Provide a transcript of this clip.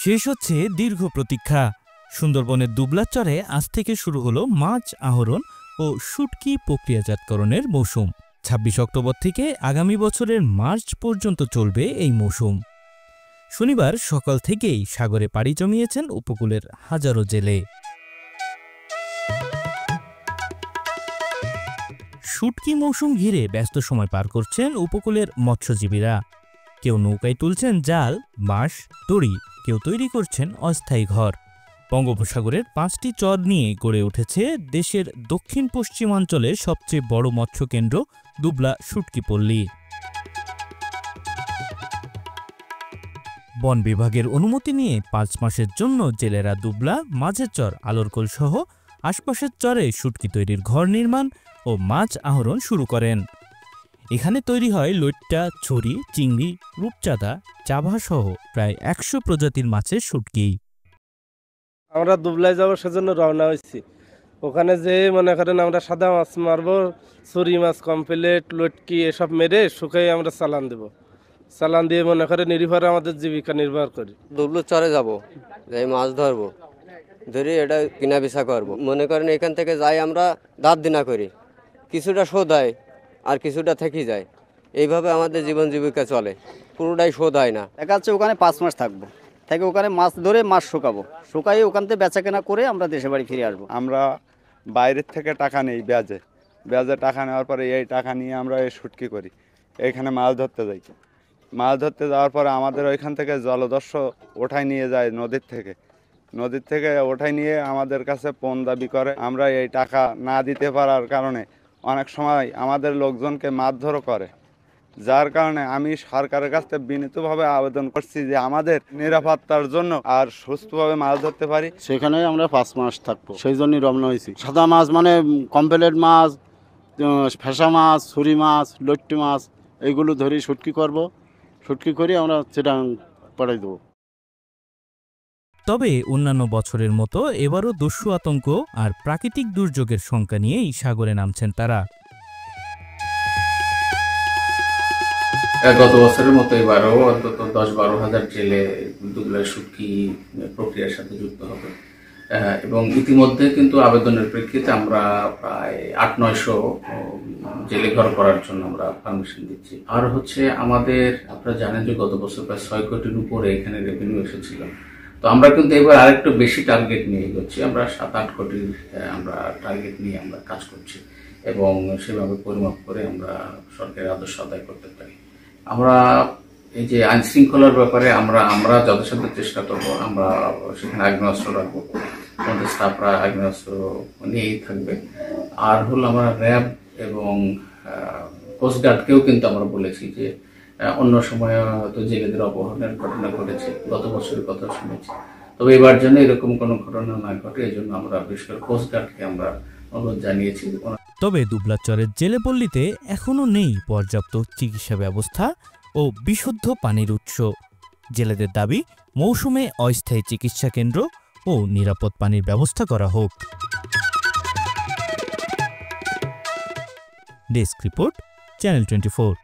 শেষ হচ্ছে দীর্ঘ প্রতীক্ষা। সুন্দরবনের দুবলাচরে আজ থেকে শুরু হলো মাছ আহরণ ও শুটকি প্রক্রিয়াজাতকরণের মৌসুম। ২৬ অক্টোবর থেকে আগামী বছরের মার্চ পর্যন্ত চলবে এই মৌসুম। শনিবার সকাল থেকেই সাগরে পাড়ি জমিয়েছেন উপকূলের হাজারো জেলে। শুটকি মৌসুম ঘিরে ব্যস্ত সময় পার করছেন উপকূলের মৎস্যজীবীরা। কেউ নৌকায় তুলছেন জাল, বাঁশ, দড়ি, কেউ তৈরি করছেন অস্থায়ী ঘর। বঙ্গোপসাগরের ৫টি চর নিয়ে গড়ে উঠেছে দেশের দক্ষিণ পশ্চিমাঞ্চলের সবচেয়ে বড় মৎস্যকেন্দ্র দুবলা শুটকি পল্লী। বন বিভাগের অনুমতি নিয়ে ৫ মাসের জন্য জেলেরা দুবলা, মাঝের চর, আলোরকোল সহ আশপাশের চরে শুটকি তৈরির ঘর নির্মাণ ও মাছ আহরণ শুরু করেন। এখানে তৈরি হয় লইট্টা, ছড়ি, চিংড়ি, রূপচাঁদা, চাভা সহ প্রায় ১০০ প্রজাতির মাছের শুটকি। আমরা দুবলায় যাবো সেজন্য রওনা হয়েছি। ওখানে যে মনে করেন আমরা সাদা মাছ মারবো, ছুরি মাছ কমপ্লিট, লটকি এসব মেরে শুকাই আমরা চালান দেবো। চালান দিয়ে মনে করেন নির্ভর আমাদের জীবিকা নির্বাহ করি। দুবলো চরে যাবো, যাই মাছ ধরবো, ধরে এটা কিনা বেচা করবো। মনে করেন এখান থেকে যাই আমরা দাঁত দিনা করি, কিছুটা শোধ হয় আর কিছুটা থেকে যায়। এইভাবে আমাদের জীবন জীবিকা চলে, পুরোটাই শোধ হয় না। দেখা যাচ্ছে ওখানে ৫ মাস থাকবো, থেকে ওখানে মাছ ধরে মাছ শুকাবো, শুকাই ওখান থেকে বেচা কেনা করে আমরা দেশে বাড়ি ফিরে আসবো। আমরা বাইরের থেকে টাকা নেই, ব্যাজে টাকা নেওয়ার পরে এই টাকা নিয়ে আমরা এই শুটকি করি, এইখানে মাছ ধরতে যাই। মাছ ধরতে যাওয়ার পরে আমাদের ওইখান থেকে জলদস্যু ওঠাই নিয়ে যায় নদীর থেকে ওঠাই নিয়ে আমাদের কাছে পণ দাবি করে। আমরা এই টাকা না দিতে পারার কারণে অনেক সময় আমাদের লোকজনকে মারধরও করে, যার কারণে আমি সরকারের কাছে বিনীতভাবে আবেদন করছি যে আমাদের নিরাপত্তার জন্য আর সুস্থভাবে মাছ ধরতে পারি। সেখানে আমরা ৫ মাস থাকবো, সেই জন্যই রওনা হয়েছি। সাদা মাছ মানে কমপ্লিট মাছ, ফেসা মাছ, ছুরি মাছ, লট্টি মাছ, এইগুলো ধরে শুটকি করবো। শুটকি করে আমরা সেটা পাঠাই দেবো। তবে অন্যান্য বছরের মতো এবারও দস্যু আতঙ্ক আর প্রাকৃতিক দুর্যোগের শঙ্কা নিয়েই সাগরে নামছেন তারা। গত বছরের মতো এবারও অন্তত ১০-১২ হাজার জেলে দুবলার শুটকি প্রক্রিয়ার সাথে যুক্ত হবে এবং ইতিমধ্যে কিন্তু আবেদনের প্রেক্ষিতে আমরা প্রায় ৮-৯০০ জেলে ঘর করার জন্য আমরা পারমিশন দিচ্ছি। আর হচ্ছে আমাদের, আপনারা জানেন যে গত বছর প্রায় ৬ কোটির উপরে এখানে রেভিনিউ এসেছিল। তো আমরা কিন্তু এবার আরেকটু বেশি টার্গেট নিয়ে এগোচ্ছি। আমরা ৭-৮ কোটির আমরা টার্গেট নিয়ে আমরা কাজ করছি এবং সেভাবে পরিমাপ করে আমরা সরকারের আদর্শ আদায় করতে পারি। আমরা এই যে আইন শৃঙ্খলার ব্যাপারে আমরা যথাসাধ্য চেষ্টা করবো। আমরা সেখানে আগ্নেয়াস্ত্র রাখবো, আমাদের স্টাফরা আগ্নেয়াস্ত্র নিয়েই থাকবে। আর হলো আমরা র্যাব এবং কোস্টগার্ডকেও কিন্তু আমরা বলেছি যে অন্য সময় হয়তো জেলেদের অপহরণের ঘটনা ঘটেছে, গত বছরের কথা শুনেছি, তবে এবার যেন এরকম কোনো ঘটনা না ঘটে এই জন্য আমরা বিশেষ করে কোস্টগার্ডকে আমরা অনুরোধ জানিয়েছি। তবে দুবলাচরের জেলেপল্লীতে এখনও নেই পর্যাপ্ত চিকিৎসা ব্যবস্থা ও বিশুদ্ধ পানির উৎস। জেলেদের দাবি মৌসুমে অস্থায়ী চিকিৎসা কেন্দ্র ও নিরাপদ পানির ব্যবস্থা করা হোক। Desk report, channel 24।